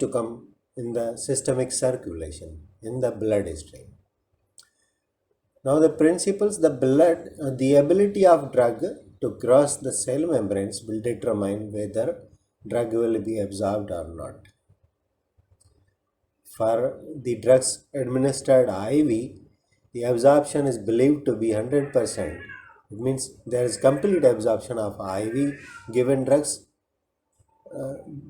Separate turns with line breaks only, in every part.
to come in the systemic circulation in the blood stream. Now the principles, the ability of drug to cross the cell membranes will determine whether drug will be absorbed or not. For the drugs administered IV, the absorption is believed to be 100%. It means there is complete absorption of IV given drugs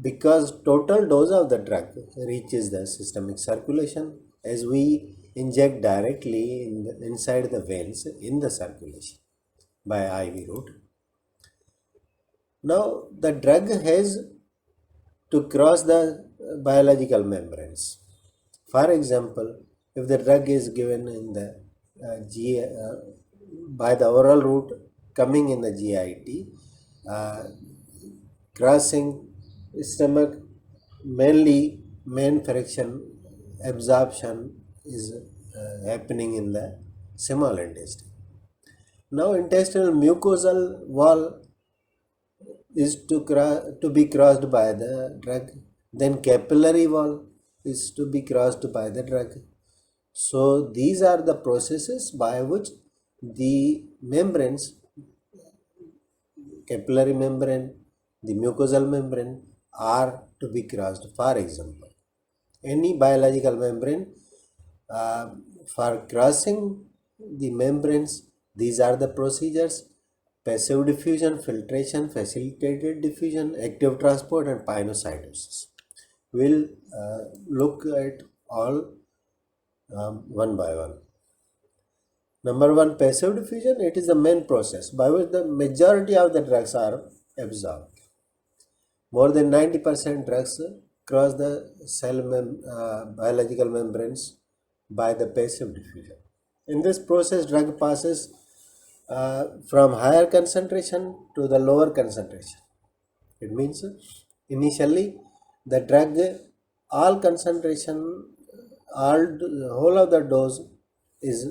because total dose of the drug reaches the systemic circulation as we inject directly inside the veins in the circulation by IV route. Now the drug has to cross the biological membranes. For example, if the drug is given in the by the oral route coming in the GIT, crossing stomach, main fraction absorption is happening in the small intestine. Now intestinal mucosal wall is to be crossed by the drug. Then capillary wall is to be crossed by the drug. So these are the processes by which the membranes, capillary membrane, the mucosal membrane are to be crossed. For example, any biological membrane, for crossing the membranes, these are the procedures: passive diffusion, filtration, facilitated diffusion, active transport, and pinocytosis. We'll look at all one by one. Number one, passive diffusion. It is the main process by which the majority of the drugs are absorbed. More than 90% drugs cross the biological membranes by the passive diffusion. In this process, drug passes from higher concentration to the lower concentration. It means initially the drug, all concentration, whole of the dose is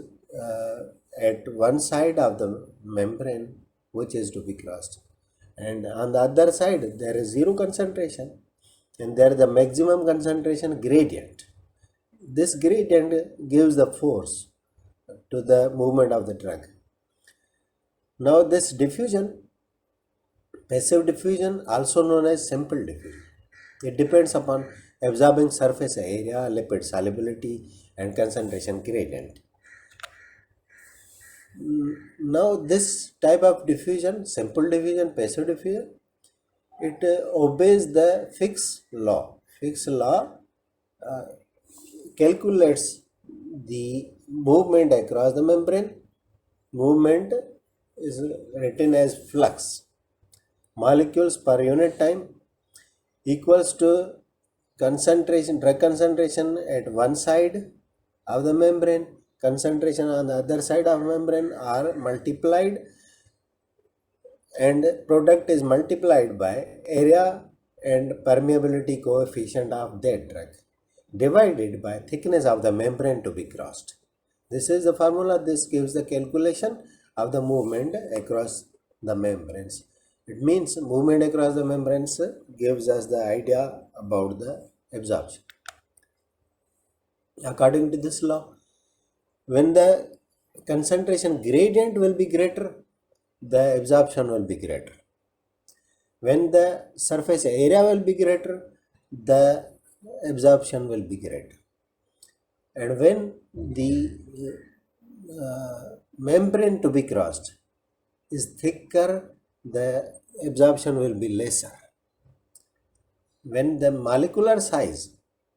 at one side of the membrane which is to be crossed, and on the other side there is zero concentration and there is the maximum concentration gradient. This gradient gives the force to the movement of the drug. Now this diffusion, passive diffusion, also known as simple diffusion, it depends upon absorbing surface area, lipid solubility, and concentration gradient. Now this type of diffusion, simple diffusion, passive diffusion, it obeys the Fick's law. Fick's law calculates the movement across the membrane. Movement is written as flux. Molecules per unit time equals to concentration, drug concentration at one side of the membrane, concentration on the other side of membrane are multiplied, and product is multiplied by area and permeability coefficient of that drug divided by thickness of the membrane to be crossed. This is the formula. This gives the calculation of the movement across the membranes. It means movement across the membranes gives us the idea about the absorption. According to this law, when the concentration gradient will be greater, the absorption will be greater. When the surface area will be greater, the absorption will be greater. And when the membrane to be crossed is thicker, the absorption will be lesser. When the molecular size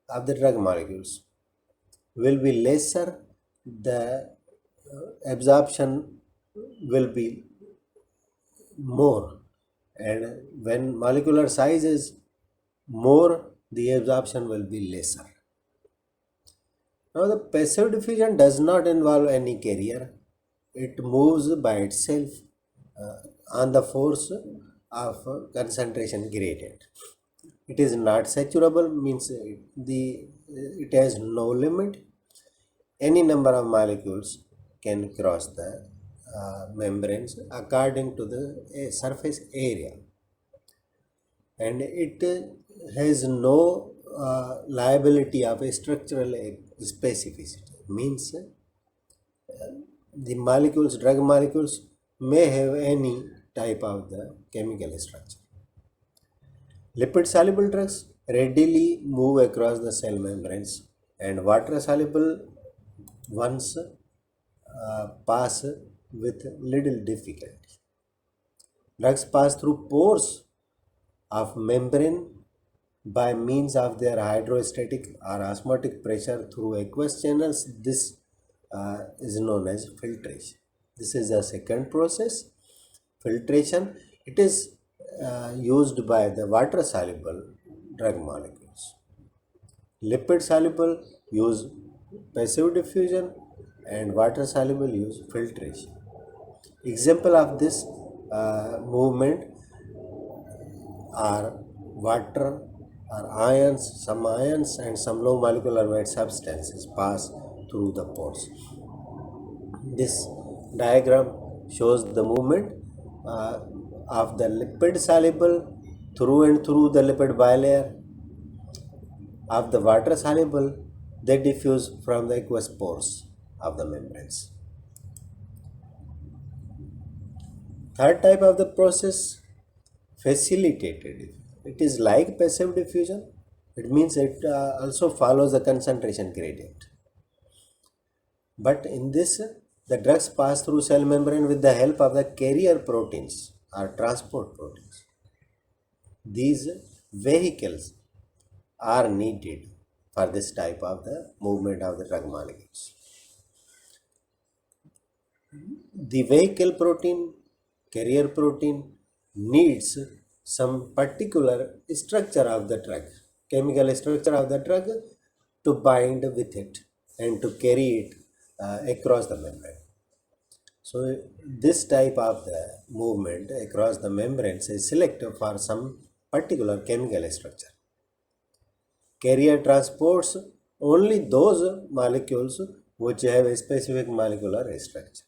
of the drug molecules will be lesser, the absorption will be more, and when molecular size is more, the absorption will be lesser. Now the passive diffusion does not involve any carrier. It moves by itself on the force of concentration gradient. It is not saturable, means it has no limit. Any number of molecules can cross the membranes according to the surface area, and it has no liability of a structural specificity. Means the molecules, drug molecules may have any type of the chemical structure. Lipid soluble drugs readily move across the cell membranes, and water soluble ones pass with little difficulty. Drugs pass through pores of membrane by means of their hydrostatic or osmotic pressure through aqueous channels. This is known as filtration. This is the second process, filtration. It is used by the water soluble drug molecules. Lipid soluble use passive diffusion, and water soluble use filtration. Example of this movement are water or ions, and some low molecular weight substances pass through the pores. This diagram shows the movement of the lipid soluble through and through the lipid bilayer. Of the water soluble, they diffuse from the aqueous pores of the membranes. Third type of the process, facilitated. It is like passive diffusion. It means it also follows the concentration gradient. But in this, the drugs pass through cell membrane with the help of the carrier proteins or transport proteins. These vehicles are needed for this type of the movement of the drug molecules. The vehicle protein, carrier protein, needs some particular structure of the drug, chemical structure of the drug, to bind with it and to carry it across the membrane. So this type of the movement across the membranes is selected for some particular chemical structure. Carrier transports only those molecules which have a specific molecular structure.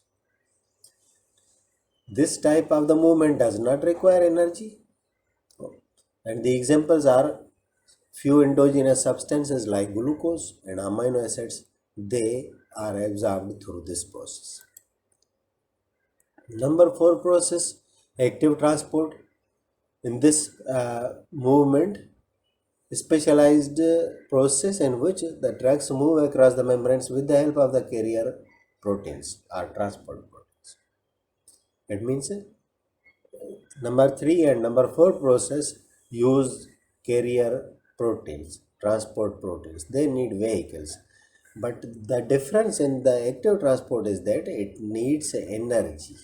This type of the movement does not require energy, and the examples are few endogenous substances like glucose and amino acids. They are absorbed through this process. Number 4 process, active transport. In this movement, specialized process in which the drugs move across the membranes with the help of the carrier proteins or transport proteins. It means number 3 and number 4 process use carrier proteins, transport proteins. They need vehicles. But the difference in the active transport is that it needs energy.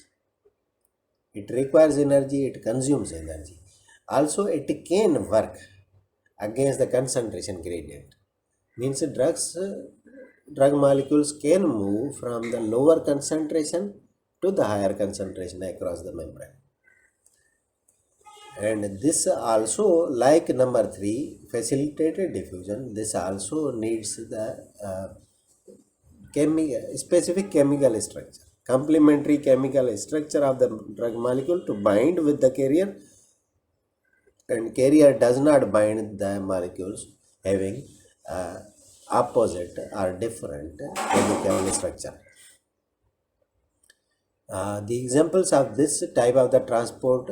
It requires energy, it consumes energy. Also, it can work against the concentration gradient. Means drug molecules can move from the lower concentration to the higher concentration across the membrane. And this also, like number 3, facilitated diffusion, this also needs the specific chemical structure, complementary chemical structure of the drug molecule to bind with the carrier, and carrier does not bind the molecules having opposite or different chemical structure. The examples of this type of the transport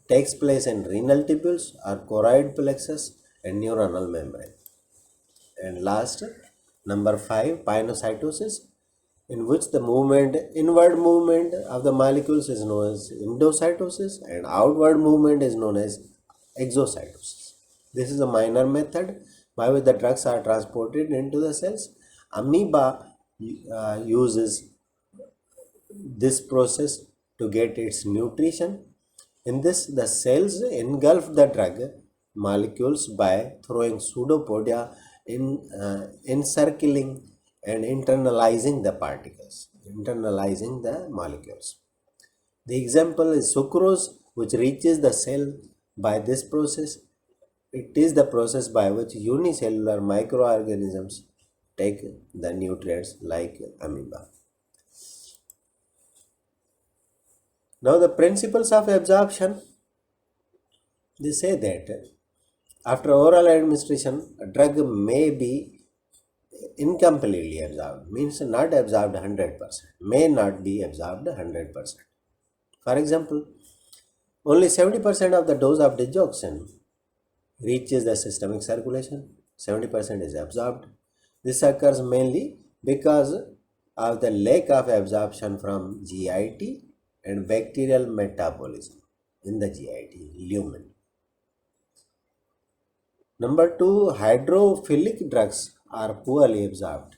takes place in renal tubules or choroid plexus and neuronal membrane. And last, number 5, pinocytosis, in which the inward movement of the molecules is known as endocytosis and outward movement is known as exocytosis. This is a minor method by which the drugs are transported into the cells. Amoeba uses this process to get its nutrition. In this, the cells engulf the drug molecules by throwing pseudopodia encircling and internalizing the particles, internalizing the molecules. The example is sucrose, which reaches the cell by this process. It is the process by which unicellular microorganisms take the nutrients like amoeba. Now the principles of absorption, they say that After oral administration, a drug may be incompletely absorbed, means not absorbed 100%, may not be absorbed 100%. For example, only 70% of the dose of digoxin reaches the systemic circulation, 70% is absorbed. This occurs mainly because of the lack of absorption from GIT and bacterial metabolism in the GIT lumen. Number two, hydrophilic drugs are poorly absorbed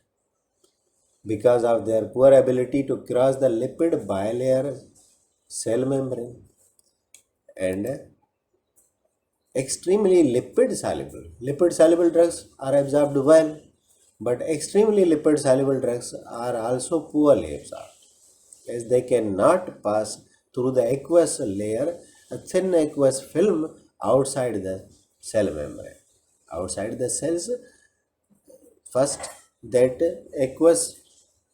because of their poor ability to cross the lipid bilayer cell membrane and extremely lipid soluble. Lipid soluble drugs are absorbed well, but extremely lipid soluble drugs are also poorly absorbed as they cannot pass through the aqueous layer, a thin aqueous film outside the cell membrane. Outside the cells, first that aqueous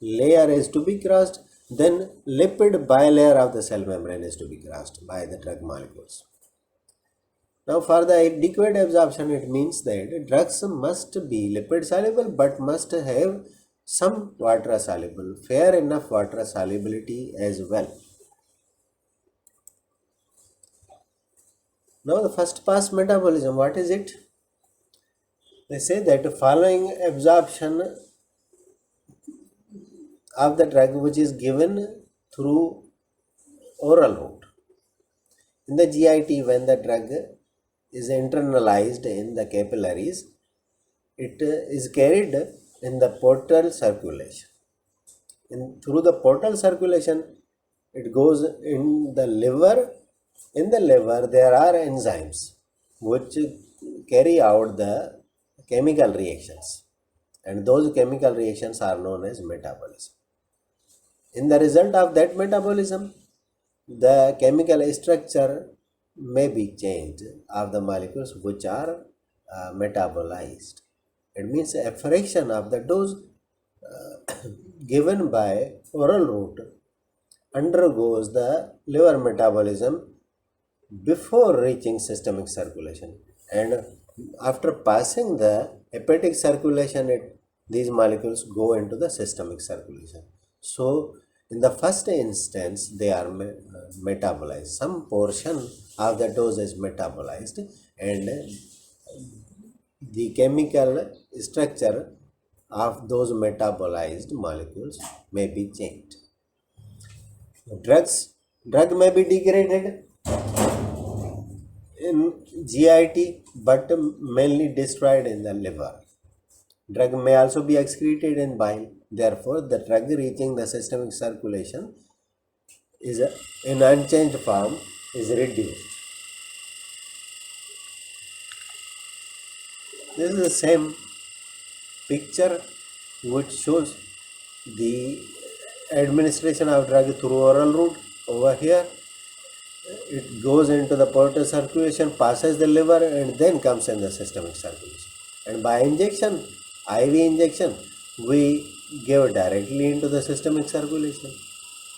layer is to be crossed, then lipid bilayer of the cell membrane is to be crossed by the drug molecules. Now, for the adequate absorption, it means that drugs must be lipid soluble but must have some water soluble, fair enough water solubility as well. Now, the first pass metabolism, what is it? They say that following absorption of the drug which is given through oral route. In the GIT, when the drug is internalized in the capillaries, it is carried in the portal circulation. Through the portal circulation, it goes in the liver. In the liver, there are enzymes which carry out the chemical reactions, and those chemical reactions are known as metabolism. In the result of that metabolism, the chemical structure may be changed of the molecules which are metabolized. It means a fraction of the dose given by oral route undergoes the liver metabolism before reaching systemic circulation, and after passing the hepatic circulation, these molecules go into the systemic circulation. So, in the first instance, they are metabolized. Some portion of the dose is metabolized, and the chemical structure of those metabolized molecules may be changed. Drug may be degraded in GIT but mainly destroyed in the liver. Drug may also be excreted in bile. Therefore, the drug reaching the systemic circulation is in unchanged form is reduced. This is the same picture which shows the administration of drug through oral route. Over here, it goes into the portal circulation, passes the liver, and then comes in the systemic circulation. And by injection, IV injection, we give directly into the systemic circulation.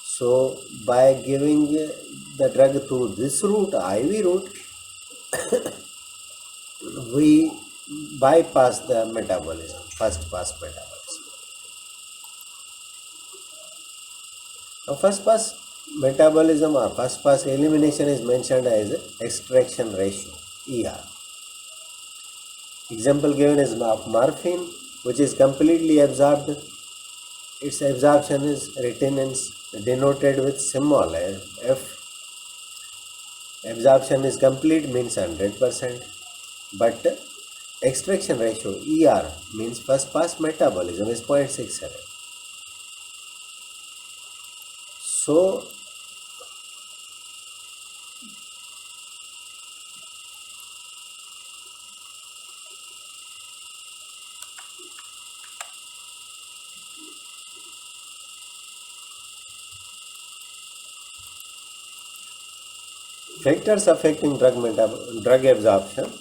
So, by giving the drug through this route, IV route, we bypass the metabolism, first pass metabolism. Now, first pass metabolism or first pass elimination is mentioned as extraction ratio, ER. Example given is of morphine, which is completely absorbed. Its absorption is written denoted with symbol F. Absorption is complete means 100%, but extraction ratio ER means first pass metabolism is 0.67. So, factors affecting drug absorption.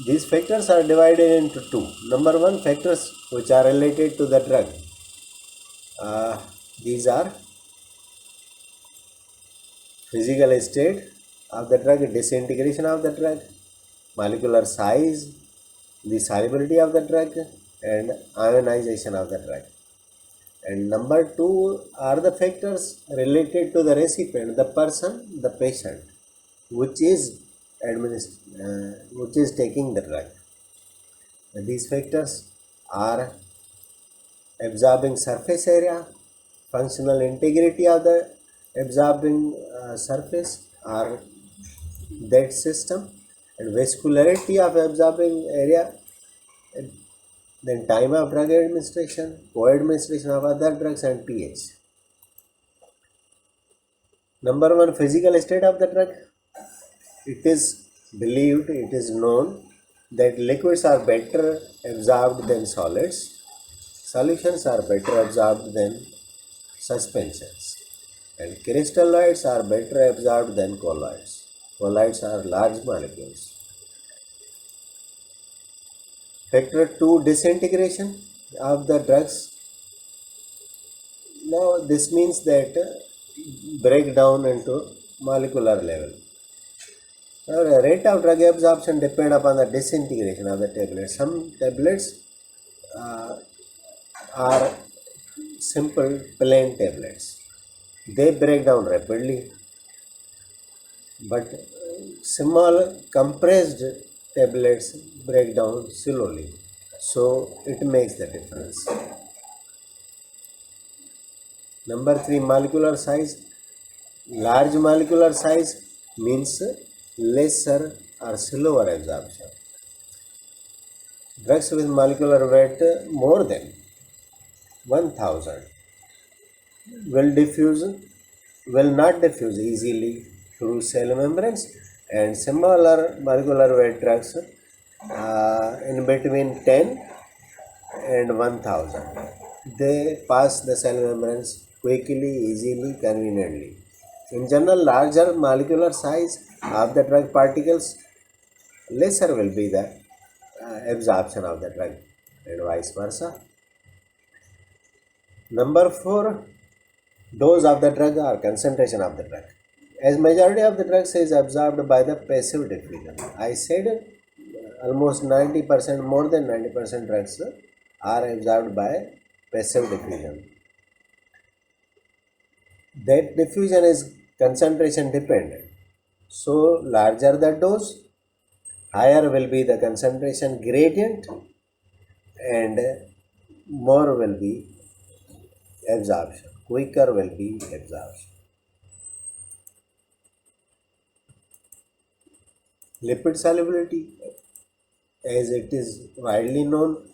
These factors are divided into two. Number one, factors which are related to the drug. These are physical state of the drug, disintegration of the drug, molecular size, the solubility of the drug, and ionization of the drug. And number two are the factors related to the recipient, the person, the patient, which is which is taking the drug. And these factors are absorbing surface area, functional integrity of the absorbing surface or that system, and vascularity of absorbing area, and then time of drug administration, co-administration of other drugs, and pH. Number one, physical state of the drug. It is believed, it is known that liquids are better absorbed than solids, solutions are better absorbed than suspensions, and crystalloids are better absorbed than colloids. Colloids are large molecules. Factor 2, disintegration of the drugs. Now this means that breakdown into molecular level. Now, the rate of drug absorption depends upon the disintegration of the tablets. Some tablets are simple plain tablets. They break down rapidly, but small compressed tablets break down slowly. So it makes the difference. Number 3, molecular size. Large molecular size means lesser or slower absorption. Drugs with molecular weight more than 1000 will not diffuse easily through cell membranes, and smaller molecular weight drugs in between 10 and 1000, they pass the cell membranes quickly, easily, conveniently. In general, larger molecular size of the drug particles, lesser will be the absorption of the drug, and vice versa. Number 4, dose of the drug or concentration of the drug. As majority of the drugs is absorbed by the passive diffusion. I said almost 90%, more than 90% drugs are absorbed by passive diffusion. That diffusion is concentration dependent. So larger the dose, higher will be the concentration gradient, and more will be absorption, quicker will be absorption. Lipid solubility, as it is widely known,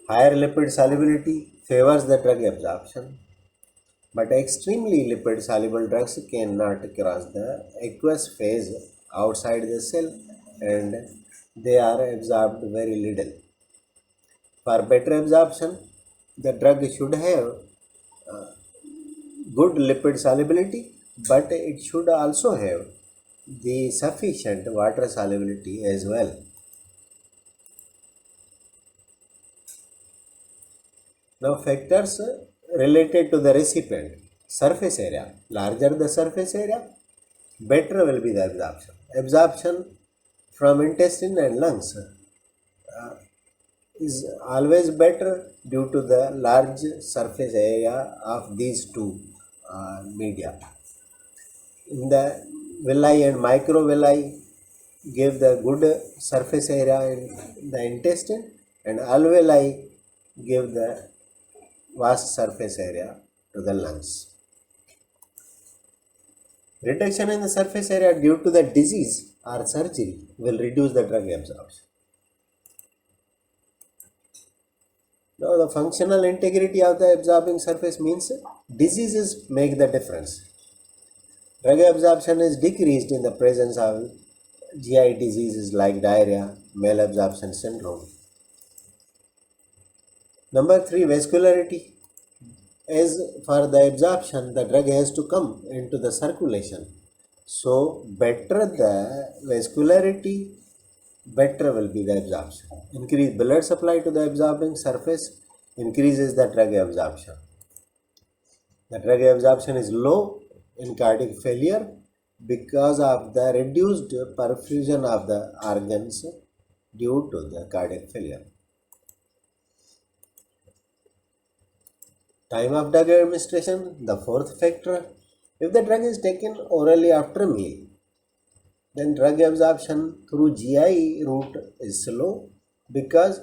higher lipid solubility favors the drug absorption, but extremely lipid soluble drugs cannot cross the aqueous phase outside the cell, and they are absorbed very little. For better absorption, the drug should have good lipid solubility, but it should also have the sufficient water solubility as well. Now factors related to the recipient. Surface area. Larger the surface area, better will be the absorption. Absorption from intestine and lungs is always better due to the large surface area of these two media. In the villi and microvilli give the good surface area in the intestine, and alveoli give the vast surface area to the lungs. Reduction in the surface area due to the disease or surgery will reduce the drug absorption. Now the functional integrity of the absorbing surface means diseases make the difference. Drug absorption is decreased in the presence of GI diseases like diarrhea, malabsorption syndrome. Number 3, vascularity. As for the absorption, the drug has to come into the circulation. So better the vascularity, better will be the absorption. Increase blood supply to the absorbing surface increases the drug absorption. The drug absorption is low in cardiac failure because of the reduced perfusion of the organs due to the cardiac failure. Time of drug administration, the fourth factor. If the drug is taken orally after meal, then drug absorption through GI route is slow because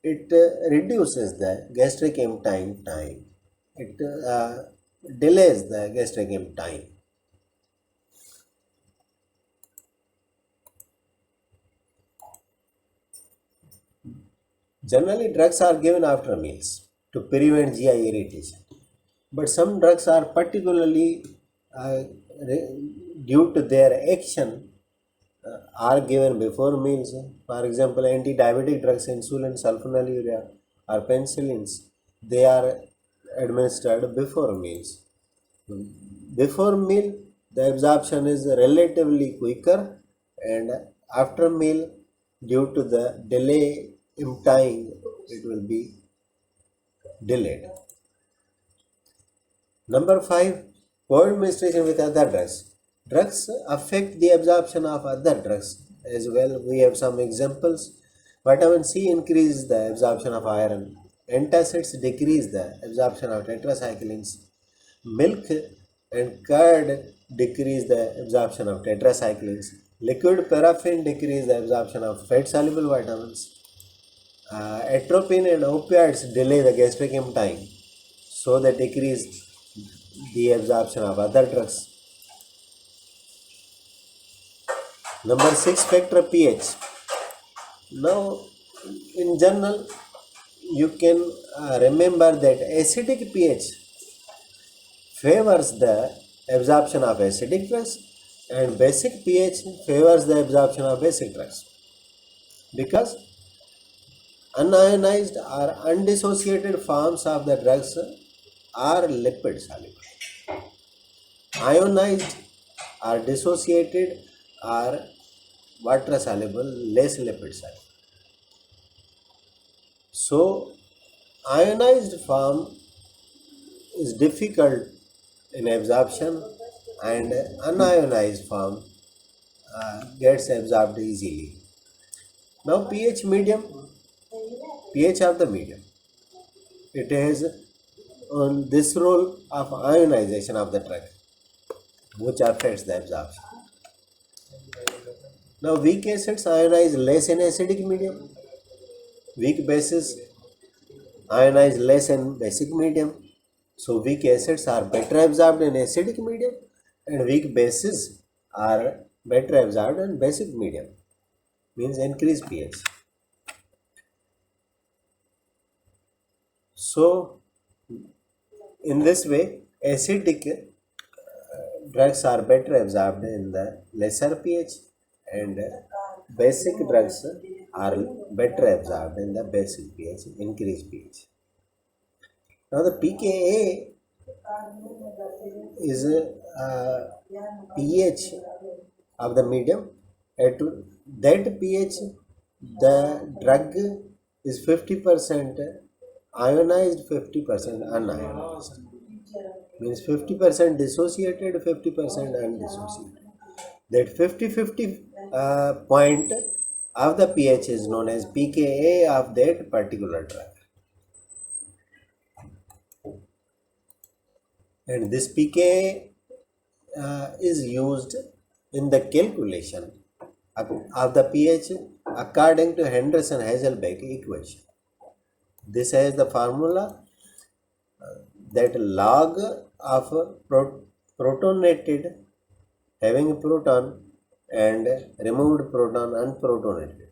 it reduces the gastric emptying time. It delays the gastric emptying. Generally, drugs are given after meals to prevent GI irritation. But some drugs are particularly due to their action are given before meals. For example, anti-diabetic drugs, insulin, sulfonylurea, or penicillins, they are administered before meals. Before meal, the absorption is relatively quicker, and after meal, due to the delay in time, it will be delayed. Number 5, co-administration with other drugs. Drugs affect the absorption of other drugs as well. We have some examples. Vitamin C increases the absorption of iron. Antacids decrease the absorption of tetracyclines. Milk and curd decrease the absorption of tetracyclines. Liquid paraffin decrease the absorption of fat-soluble vitamins. Atropine and opioids delay the gastric emptying, so they decrease the absorption of other drugs. Number 6 factor, pH. Now, in general, you can remember that acidic pH favors the absorption of acidic drugs and basic pH favors the absorption of basic drugs, because unionized or undissociated forms of the drugs are lipid soluble. Ionized or dissociated are water soluble, less lipid soluble. So, ionized form is difficult in absorption, and unionized form gets absorbed easily. Now, pH of the medium, it has on this role of ionization of the drug, which affects the absorption. Now, weak acids ionize less in acidic medium, weak bases ionize less in basic medium. So, weak acids are better absorbed in acidic medium, and weak bases are better absorbed in basic medium, means increased pH. So, in this way, acidic drugs are better absorbed in the lesser pH, and basic drugs are better absorbed in the basic pH, increased pH. Now, the pKa is pH of the medium. At that pH, the drug is 50% ionized, 50% unionized. Means 50% dissociated, 50% undissociated. That 50-50 point of the pH is known as pKa of that particular drug. And this pKa is used in the calculation of the pH according to Henderson-Hasselbalch equation. This has the formula that log of protonated, having a proton, and removed proton unprotonated.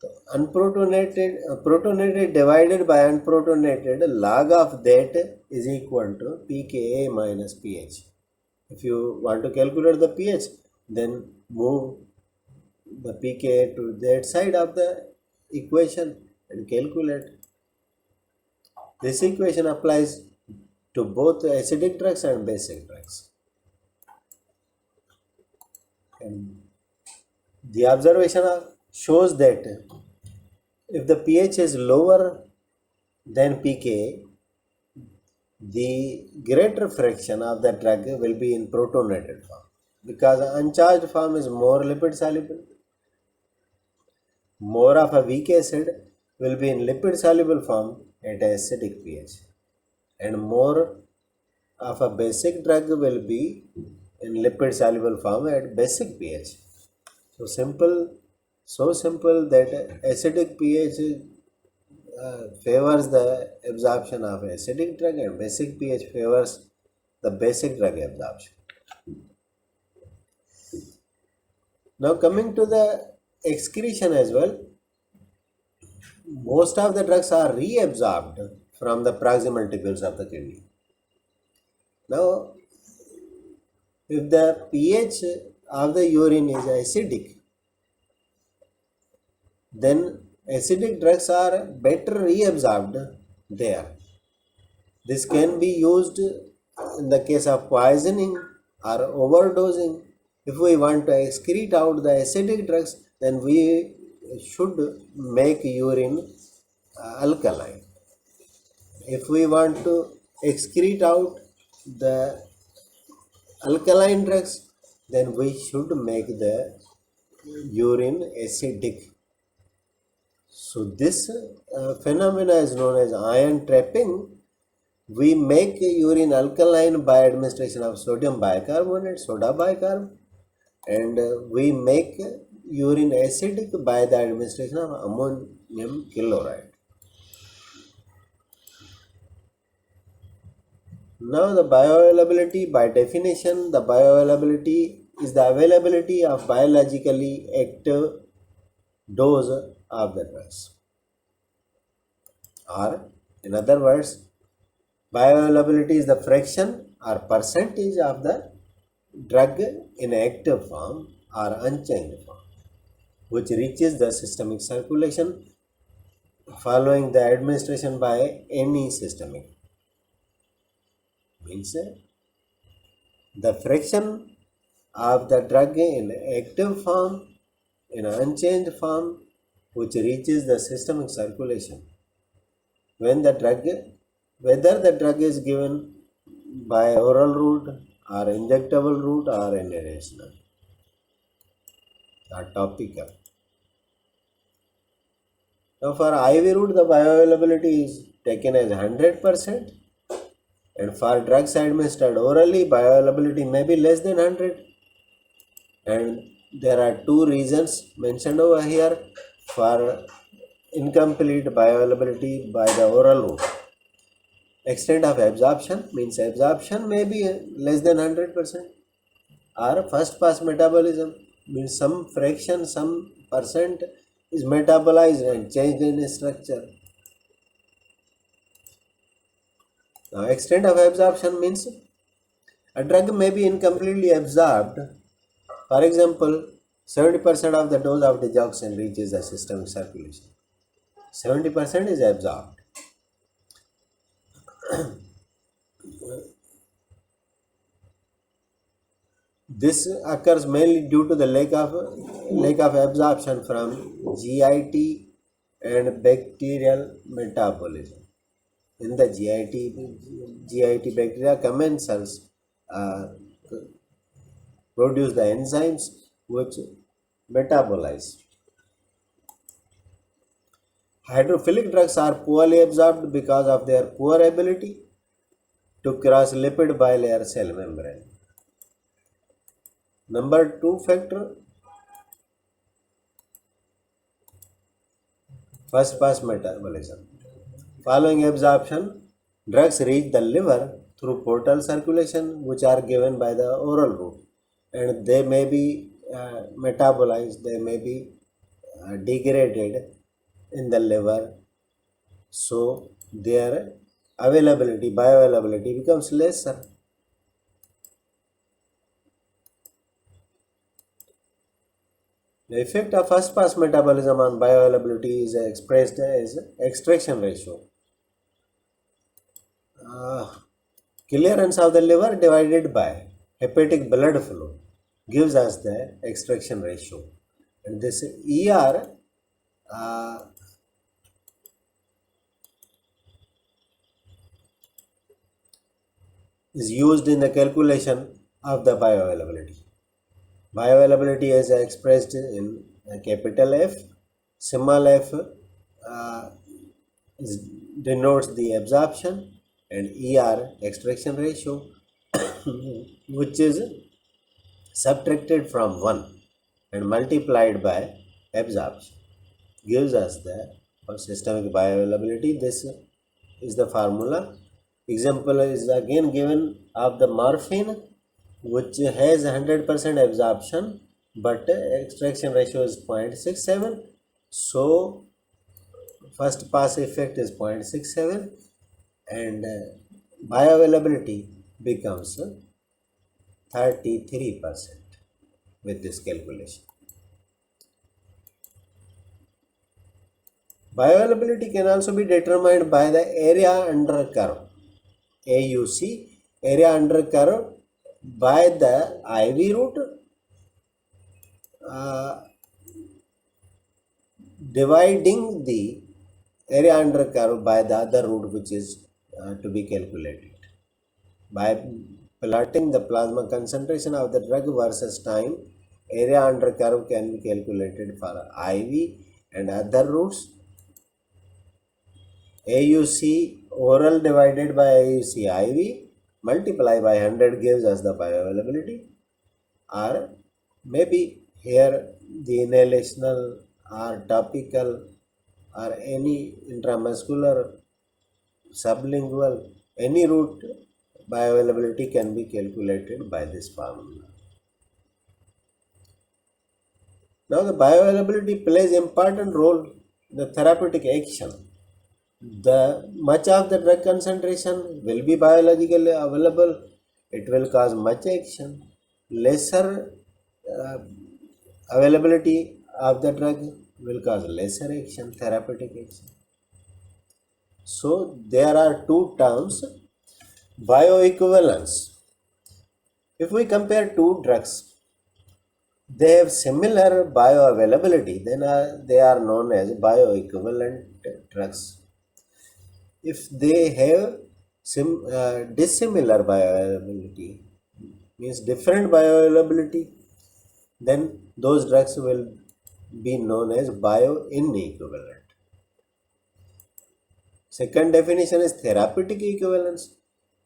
So protonated divided by unprotonated, log of that is equal to pKa minus pH. If you want to calculate the pH, then move the pKa to that side of the equation and calculate. This equation applies to both acidic drugs and basic drugs. And the observation shows that if the pH is lower than pKa, the greater fraction of the drug will be in protonated form. because uncharged form is more lipid soluble. More of a weak acid will be in lipid soluble form at acidic pH, and more of a basic drug will be in lipid soluble form at basic pH. So simple that acidic pH favors the absorption of acidic drug and basic pH favors the basic drug absorption. Now coming to the excretion as well, most of the drugs are reabsorbed from the proximal tubules of the kidney. Now, if the pH of the urine is acidic, then acidic drugs are better reabsorbed there. This can be used in the case of poisoning or overdosing. If we want to excrete out the acidic drugs, then we should make urine alkaline. If we want to excrete out the alkaline drugs, then we should make the urine acidic. So this phenomena is known as ion trapping. We make urine alkaline by administration of sodium bicarbonate, soda bicarb, and we make urine acidic by the administration of ammonium chloride. Now the bioavailability, by definition, the bioavailability is the availability of biologically active dose of the drugs. Or in other words, bioavailability is the fraction or percentage of the drug in active form or unchanged form, which reaches the systemic circulation following the administration by any systemic. Means the fraction of the drug in active form, in unchanged form, which reaches the systemic circulation when the drug, whether the drug is given by oral route or injectable route or inhalational or topical. Now for IV route, the bioavailability is taken as 100%, and for drugs administered orally, bioavailability may be less than 100. And there are two reasons mentioned over here for incomplete bioavailability by the oral route. Extent of absorption means absorption may be less than 100%, or first pass metabolism means some fraction, some percent is metabolized and changed in structure. Now extent of absorption means a drug may be incompletely absorbed. For example, 70% of the dose of digoxin reaches the systemic circulation. 70% is absorbed. This occurs mainly due to the lack of absorption from GIT and bacterial metabolism. In the GIT bacteria commensals produce the enzymes which metabolize. Hydrophilic drugs are poorly absorbed because of their poor ability to cross lipid bilayer cell membrane. Number 2 factor, first pass metabolism. Following absorption, drugs reach the liver through portal circulation, which are given by the oral route, and they may be metabolized, they may be degraded in the liver, so their bioavailability becomes lesser. The effect of first pass metabolism on bioavailability is expressed as extraction ratio. Clearance of the liver divided by hepatic blood flow gives us the extraction ratio, and this ER is used in the calculation of the bioavailability. Bioavailability is expressed in capital F. Small f denotes the absorption, and ER extraction ratio, which is subtracted from 1 and multiplied by absorption, gives us the systemic bioavailability. This is the formula. Example is again given of the morphine, which has 100% absorption but extraction ratio is 0.67. So first pass effect is 0.67 and bioavailability becomes 33% with this calculation. Bioavailability can also be determined by the area under curve, AUC, area under curve, by the IV route dividing the area under curve by the other route, which is to be calculated. By plotting the plasma concentration of the drug versus time, area under curve can be calculated for IV and other routes. AUC oral divided by AUC IV multiply by 100 gives us the bioavailability, or maybe here the inhalational or topical or any intramuscular, sublingual, any route bioavailability can be calculated by this formula. Now the bioavailability plays important role in the therapeutic action. The much of the drug concentration will be biologically available, it will cause much action. Lesser availability of the drug will cause lesser action, therapeutic action. So there are two terms, bioequivalence. If we compare two drugs, they have similar bioavailability, then they are known as bioequivalent drugs. If they have dissimilar bioavailability, means different bioavailability, then those drugs will be known as bioinequivalent. Second definition is therapeutic equivalence.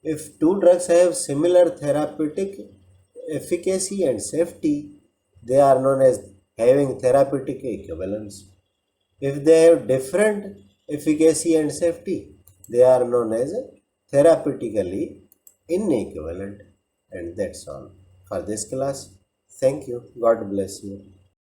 If two drugs have similar therapeutic efficacy and safety, they are known as having therapeutic equivalence. If they have different efficacy and safety, they are known as therapeutically inequivalent. And that's all for this class. Thank you. God bless you.